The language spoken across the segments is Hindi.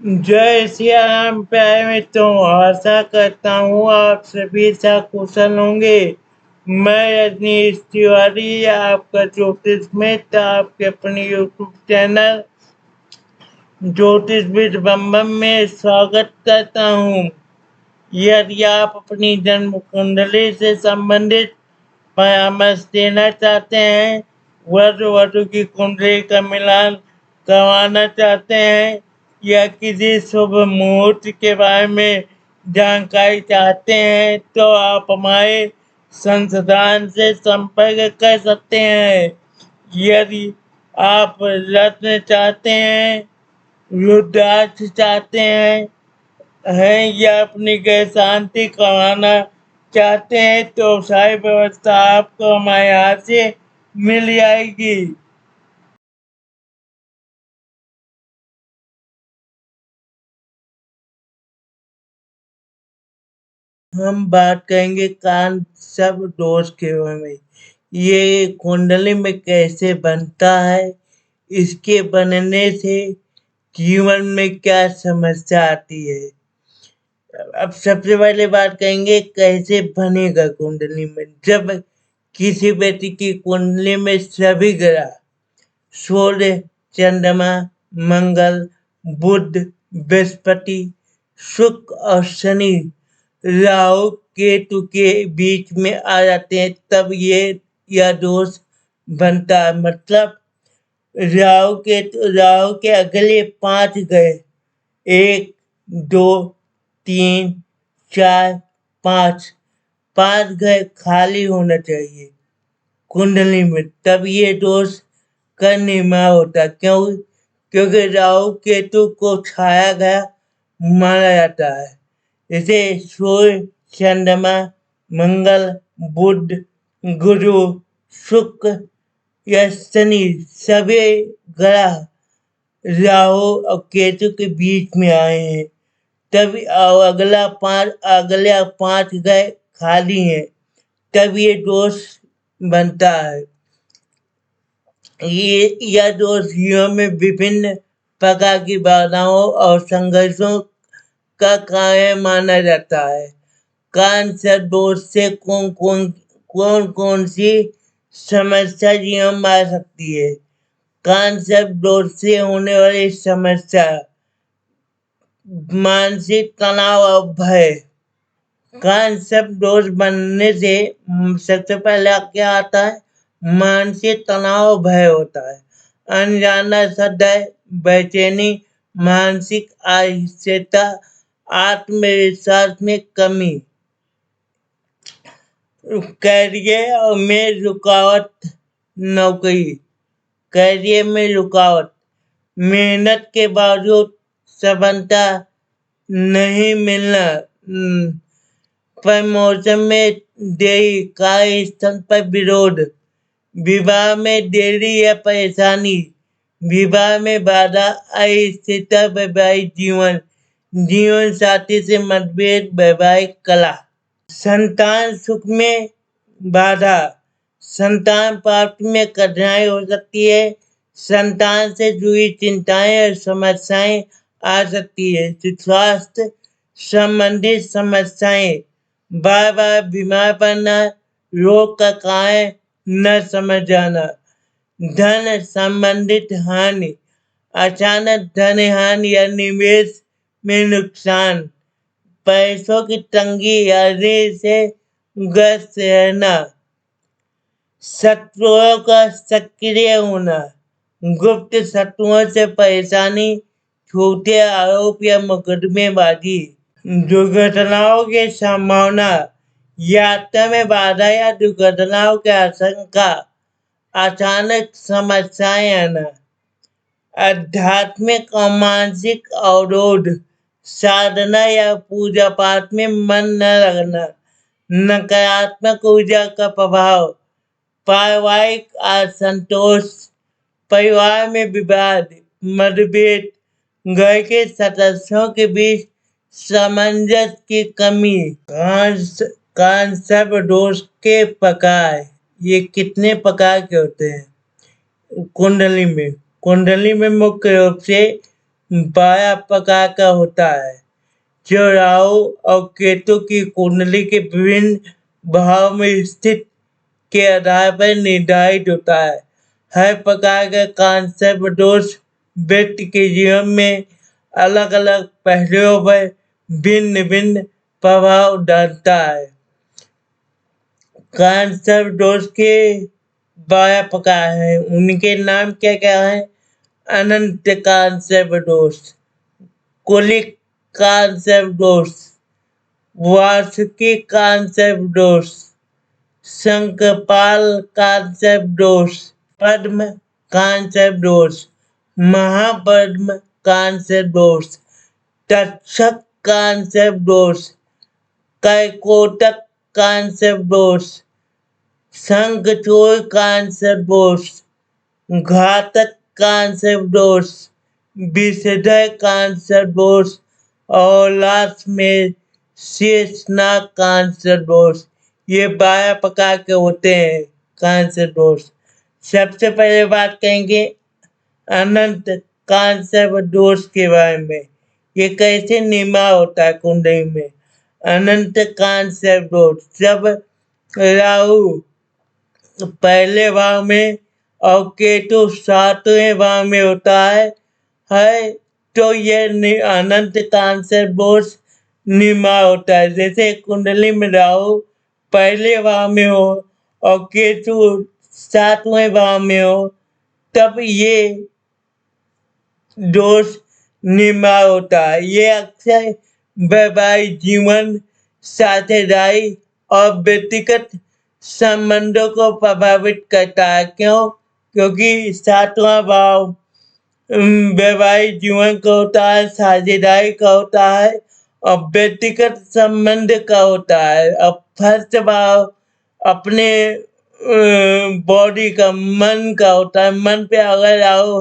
जय सिया राम प्यारे मित्रों, आशा करता हूँ आप सभी सकुशल होंगे। मैं रजनीश तिवारी, आपका ज्योतिष मित्र, आपके अपने यूट्यूब चैनल ज्योतिष विद बम बम में स्वागत करता हूँ। यदि आप अपनी जन्म कुंडली से संबंधित परामर्श देना चाहते हैं, वर वधु की कुंडली का मिलान करवाना चाहते हैं या किसी शुभ मुहूर्त के बारे में जानकारी चाहते हैं, तो आप हमारे संस्थान से संपर्क कर सकते हैं। यदि आप रत्न चाहते हैं, रुद्राक्ष चाहते हैं या अपनी गृह शांति करवाना चाहते हैं, तो सारी व्यवस्था आपको हमारे यहाँ से मिल जाएगी। हम बात करेंगे कान सब दोष के बारे में। ये कुंडली में कैसे बनता है, इसके बनने से जीवन में क्या समस्या आती है। अब सबसे पहले बात करेंगे कैसे बनेगा कुंडली में। जब किसी व्यक्ति की कुंडली में सभी ग्रह सूर्य, चंद्रमा, मंगल, बुध, बृहस्पति, शुक्र और शनि राहु केतु के बीच में आ जाते हैं, तब यह दोष बनता है। मतलब राहु के अगले 5 ग्रह 1, 2, 3, 4, 5 ग्रह खाली होना चाहिए कुंडली में, तब ये दोष का निर्माण होता है। क्योंकि राहु केतु को छाया गया माना जाता है। जैसे सूर्य, चंद्रमा, मंगल, बुध, गुरु, शुक्र या शनि सभी ग्रह राहु और केतु के बीच में आए हैं, तब अगला 5 ग्रह खाली हैं, तब ये दोष बनता है। यह दोष जीवन में विभिन्न प्रकार की बाधाओं और संघर्षों का कारण माना जाता है। कैंसर दोष से कौन कौन सी समस्या जीवन में आ सकती है। कैंसर दोष से होने वाली समस्या मानसिक तनाव और भय। कैंसर दोष बनने से सबसे पहले क्या आता है, मानसिक तनाव भय होता है। अनजाना सदैव बेचैनी, मानसिक अस्थिरता, आत्मविश्वास में कमी, करियर में रुकावट, करियर में रुकावट, मेहनत के बावजूद सफलता नहीं मिलना, प्रमोशन में देरी, कार्यस्थल पर विरोध, विवाह में देरी या परेशानी, विवाह में बाधा, अस्थिरता, वैवाहिक जीवन साथी से मतभेद, वैवाहिक कला, संतान सुख में बाधा, संतान प्राप्ति में कठिनाई हो सकती है। संतान से जुड़ी चिंताएं और समस्याएं आ सकती है। स्वास्थ्य संबंधित समस्याएं, बार बार बीमार पड़ना, रोग का कारण न समझ जाना, धन संबंधित हानि, अचानक धन हानि या निवेश में नुकसान, पैसों की तंगी या ऋण से ग्रस्त रहना, शत्रुओं का सक्रिय होना, गुप्त शत्रुओं से परेशानी, झूठे आरोप या मुकदमेबाजी, दुर्घटनाओं की संभावना, यात्रा में बाधा या दुर्घटनाओं की आशंका, अचानक समस्याएं आना, आध्यात्मिक और मानसिक अवरोध, साधना या पूजा पाठ में मन न लगना, नकारात्मक ऊर्जा का प्रभाव, पारिवारिक असंतोष, परिवार में विवाद, मतभेद, घर के सदस्यों के बीच सामंजस्य की कमी। कैंसर दोष के प्रकार, ये कितने प्रकार के होते हैं कुंडली में मुख्य रूप से बाया प्रकार का होता है, जो राहु और केतु की कुंडली के विभिन्न भाव में स्थित के आधार पर निर्धारित होता है। हर प्रकार का कांसेप्ट दोष व्यक्ति के जीवन में अलग अलग पहलुओं पर भिन्न भिन्न प्रभाव डालता है। कांसेप्ट दोष के 12 प्रकार हैं। उनके नाम क्या क्या है? अनंत कांसेप्ट दोष, कुलिक कांसेप्ट दोष, वार्षिकी कांसेप्ट दोष, शंखपाल कांसेप्ट दोष, पद्म कांसेप्ट दोष, महापद्म कांसेप्ट दोष, तक्षक कांसेप्ट दोष, कैकोटक कांसेप्ट दोष, शंखचूड़ कांसेप्ट दोष, घातक कांसेप्ट दोष, विषधर कांसेप्ट दोष और लास्ट में शेषनाग कांसेप्ट दोष। ये 12 प्रकार के होते हैं कांसेप्ट दोष। सबसे पहले बात करेंगे अनंत कांसेप्ट दोष के बारे में। ये कैसे निर्माण होता है कुंडली में? अनंत कांसेप्ट दोष, जब राहु पहले भाव में और केतु 7वें भाव में होता है तो यह अनंत कांसेप्ट दोष निर्माण होता है। जैसे कुंडली में राहु पहले भाव में हो और केतु 7वें भाव में हो, तब ये दोष निर्माण होता है। ये अक्सर वैवाहिक जीवन, साझेदारी और व्यक्तिगत संबंधों को प्रभावित करता है। क्यों? क्योंकि 7वां भाव वैवाहिक जीवन का होता है, साझेदारी का होता है और व्यक्तिगत संबंध का होता है। अब फर्स्ट भाव अपने बॉडी का, मन का होता है। मन पे अगर आओ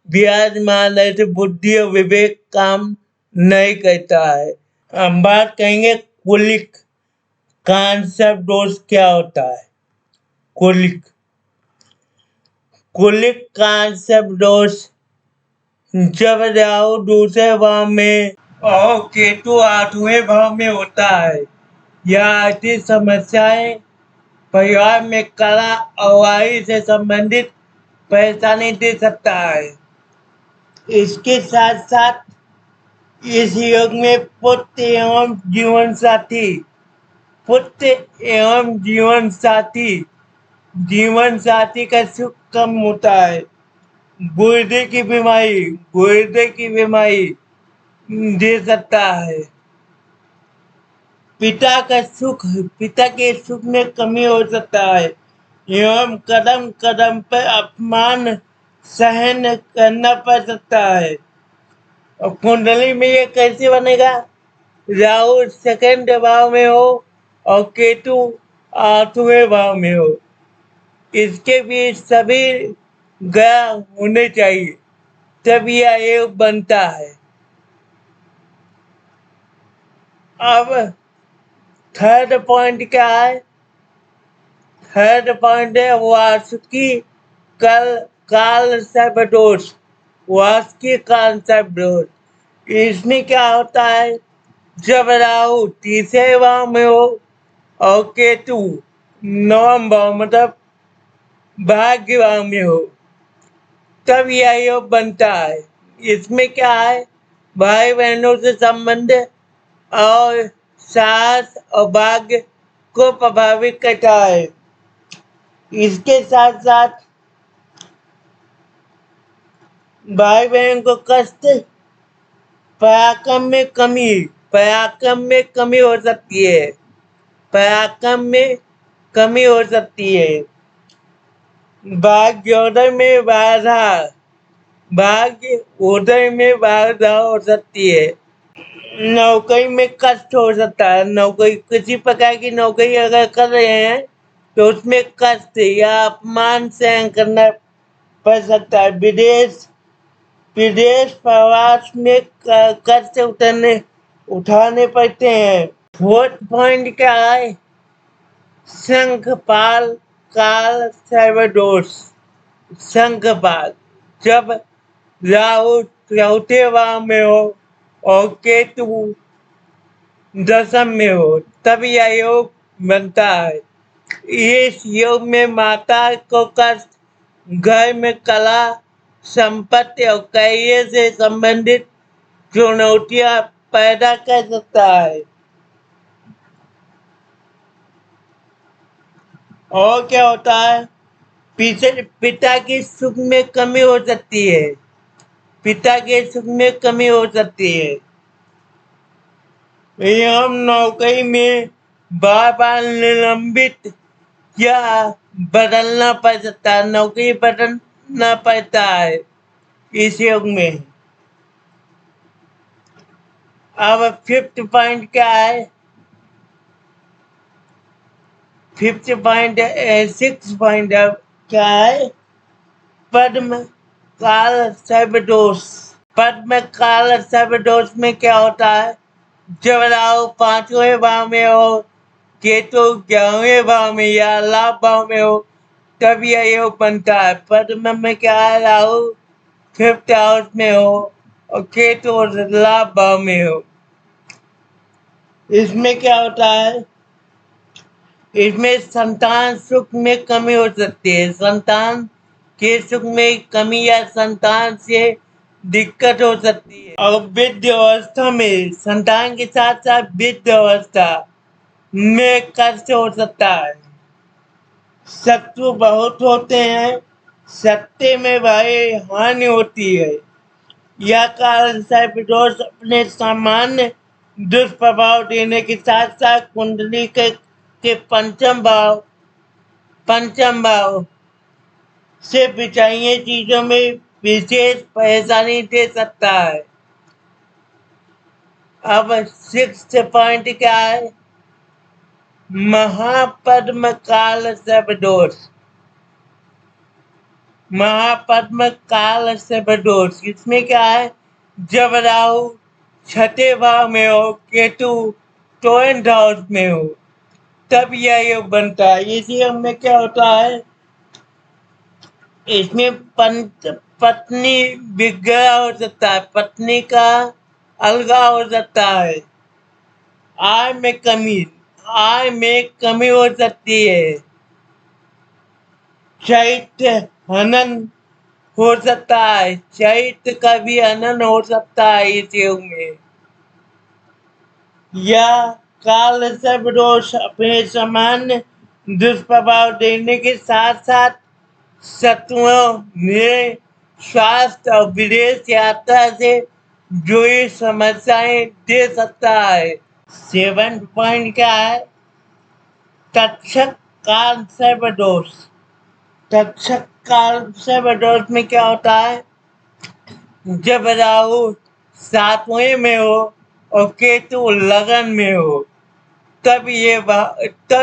विराजमान है तो बुद्धि और विवेक काम नहीं करता है। हम बात करेंगे कुलिक कांसेप्ट दोष क्या होता है। कुलिक कांसेप्ट दोष, जब राहु दूसरे भाव में और केतु 8वें भाव में होता है, यह आर्थिक समस्याएं, परिवार में कला और आयु से संबंधित परेशानी दे सकता है। इसके साथ साथ इस योग में पुत्र एवं जीवन साथी का सुख कम होता है। गुर्दे की बीमारी दे सकता है। पिता के सुख में कमी हो सकता है एवं कदम कदम पर अपमान सहन करना पड़ सकता है। और कुंडली में ये कैसे बनेगा? राहु सेकंड भाव में हो और केतु 8वें भाव में हो। इसके भी सभी ग्रह होने चाहिए, तब यह योग बनता है। अब थर्ड पॉइंट क्या है? थर्ड पॉइंट है वार्षिकी कांसेप्ट दोष। वार्षिकी कांसेप्ट दोष, इसमें क्या होता है? जब राहु तीसरे भाव में हो और केतु 9वां भाव मतलब भाग्य भाव में हो, तब यह योग बनता है। इसमें क्या है? भाई बहनों से संबंध और साहस और भाग्य को प्रभावित करता है। इसके साथ साथ भाई बहन को कष्ट, पराक्रम में कमी हो सकती है। पराक्रम में कमी हो सकती है। भाग्योदय में बाधा हो सकती है। नौकरी में कष्ट हो सकता है। नौकरी, किसी प्रकार की नौकरी अगर कर रहे हैं तो उसमें कष्ट या अपमान सहन करना पड़ सकता है। विदेश प्रवास में कष्ट उठाने पड़ते हैं। फोर्थ पॉइंट क्या है? शंखपाल कांसेप्ट दोष। शंखपाल, जब राहु चौथे भाव में हो और केतु दशम में हो, तब यह योग बनता है। इस योग में माता को कष्ट, घर में कला, संपत्ति और करियर से संबंधित चुनौतियां पैदा कर सकता है। और क्या होता है, पिता की सुख में कमी हो सकती है। पिता के सुख में कमी हो सकती है। हम नौकरी में बार बार निलंबित या बदलना पड़ सकता है, नौकरी बदलना पड़ता है इस योग में। अब फिफ्थ पॉइंट क्या है, सिक्स पॉइंट क्या है, पद्म काल सर्वदोष। पद्म काल सर्वदोष में क्या होता है, जब राहु 5वें भाव में हो, केतु 11वें भाव में या लाभ भाव में हो, तब यह योग बनता है। पद्म में क्या है, राहु 5th हाउस में हो और केतु लाभ भाव में हो। इसमें क्या होता है, इसमें संतान सुख में कमी हो सकती है। संतान के सुख में कमी या संतान से दिक्कत हो सकती है। और वृद्ध अवस्था में संतान के साथ साथ वृद्ध अवस्था में कष्ट हो सकता है। शत्रु बहुत होते हैं, सत्य में भाई हानि होती है। यह कारण सर्पदोष अपने सामान्य दुष्प्रभाव देने के साथ साथ कुंडली के पंचम भाव से बिछाई चीजों में विशेष परेशानी दे सकता है। अब 6th पॉइंट क्या है, महापद्म काल सर्पदोष। महापद्म काल सर्पदोष इसमें क्या है, जब राहु 6ठे भाव में हो, केतु 12th हाउस में हो, तब यह योग बनता है। इस योग में क्या होता है, इसमें पत्नी विग्रह हो सकता है, पत्नी का अलगाव हो सकता है। आय में कमी हो सकती है। चैत्र हनन हो सकता है, चैत्र का भी हनन हो सकता है इस योग में। यह काल सर्पदोष अपने सामान्य दुष्प्रभाव देने के साथ साथ शत्रुओं में स्वास्थ्य और विदेश यात्रा से जुड़ी समस्याएं दे सकता है। 7th पॉइंट क्या है, तक्षक काल सर्पदोष। तक्षक काल सर्पदोष में क्या होता है, जब राहु 7वें में हो और केतु लगन में हो, तब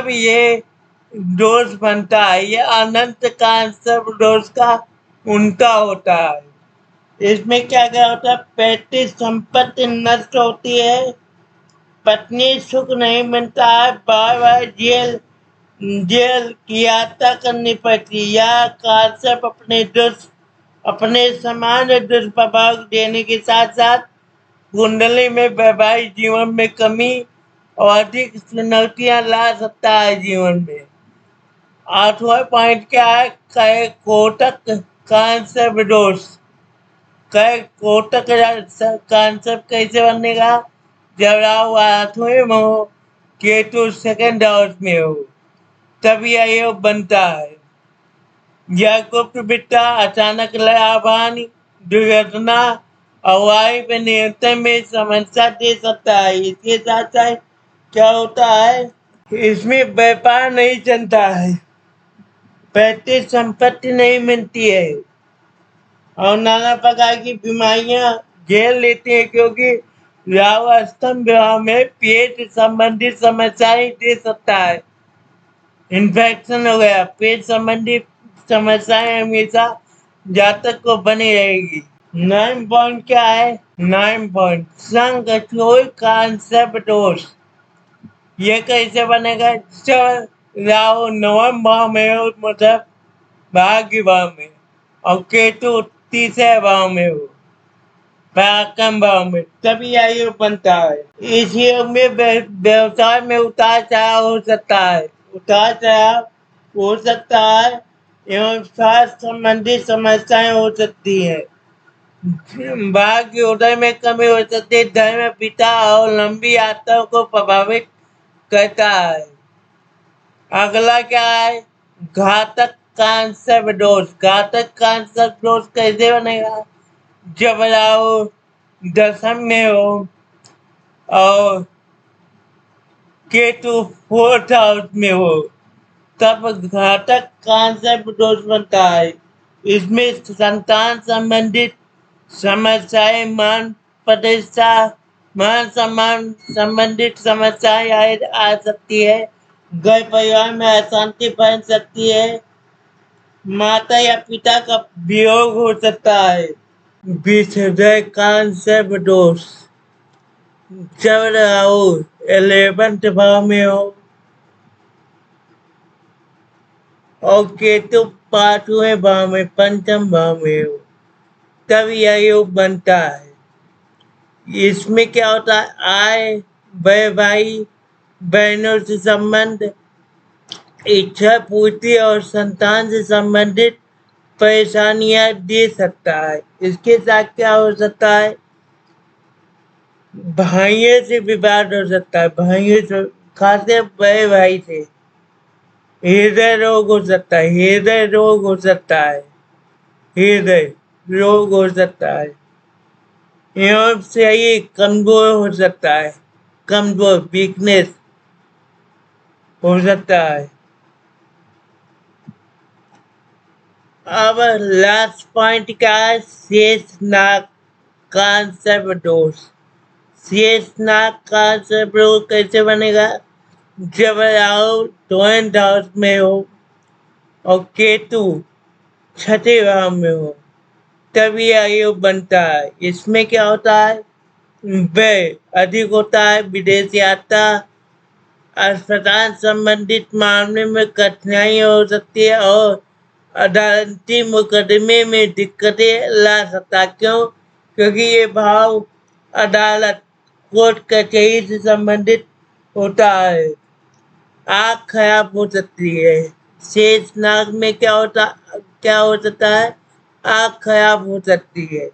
ये दोष बनता है। ये अनंत काल सर्पदोष का उल्टा होता है। इसमें क्या क्या होता है, पैतृक संपत्ति नष्ट होती है, पत्नी सुख नहीं मिलता है, बार बार जेल की यात्रा करनी पड़ती है। यह काल अपने समान दुष्प्रभाव देने के साथ साथ कुंडली में वैवाहिक जीवन में कमी और अधिक चुनौतियां ला सकता है जीवन में। 8वां पॉइंट क्या है, कहे कोटक कांसेप्ट दोष। कहे कोटक कांसेप्ट कैसे बनेगा, जब राहु 8वें में हो, केतु 2nd हाउस में हो, तब यह योग बनता है। यह गुप्त विद्या, अचानक लाभ हानि, दुर्घटना और वायु पे नियंत्रण में समस्या दे सकता है। इसके साथ साथ क्या होता है, इसमें व्यापार नहीं चलता है, पैतृक संपत्ति नहीं मिलती है और नाना प्रकार की बीमारियां घेर लेती है, क्योंकि राहु अष्टम भाव में पेट संबंधित समस्याएं दे सकता है। इन्फेक्शन हो गया, पेट संबंधी समस्याएं हमेशा जातक को बनी रहेगी। 9 पॉइंट क्या है, 9 पॉइंट संग कांसेप्ट दोष। ये कैसे बनेगा, राहु 9वें भाव में हो, मतलब भाग्य भाव में, और केतु 3रे भाव में हो, पराक्रम भाव में, तभी यह योग बनता है। इस योग में व्यवसाय में उतार चढ़ाव हो सकता है, उतार चढ़ाव हो सकता है एवं स्वास्थ्य संबंधी समस्याएं हो सकती है। भाग्योदय में कमी हो सकती है। धर्म पिता और लंबी यात्राओं को प्रभावित करता है। अगला क्या है? घातक कांसर्व दोष। घातक कांसर्व दोष कैसे बनेगा? जब राहु दशम में हो और केतु 4th हाउस में हो, तब घातक कांसर्व दोष बनता है। इसमें संतान संबंधित समस्याएं, मान प्रतिष्ठा, मान सम्मान संबंधित समस्याएं आ सकती है। घर परिवार में अशांति बन सकती है। माता या पिता का वियोग हो सकता है। विषय कांसर्व दोष जब राहु 11th भाव में हो और केतु 5वें भाव में, पंचम भाव में हो, तब यह योग बनता है। इसमें क्या होता है? आय, बड़े भाई बहनों से संबंध, इच्छा पूर्ति और संतान से संबंधित परेशानियां दे सकता है। इसके साथ क्या हो सकता है? भाइयों से विवाद हो सकता है। भाइयों से, खासकर बड़े भाई से हृदय रोग हो सकता है। हृदय रोग हो सकता है। हृदय रोग हो सकता है एवं शरीर कमजोर हो सकता है। कमजोर, वीकनेस हो सकता है। अब लास्ट पॉइंट क्या है? शेष नाग कांसर्व दोष। शेष नाग कांसर्व दोष कैसे बनेगा? जब राहु 12th हाउस में हो और केतु 6ठे भाव में हो, तब यह योग बनता है। इसमें क्या होता है? व्यय अधिक होता है। विदेश यात्रा, अस्पताल संबंधित मामले में कठिनाई हो सकती है और अदालती मुकदमे में दिक्कतें ला सकता है। क्यों? क्योंकि ये भाव अदालत, कोर्ट कचहरी से संबंधित होता है। आँख खराब हो सकती है। शेष नाग में क्या हो सकता है? आँख खराब हो सकती है।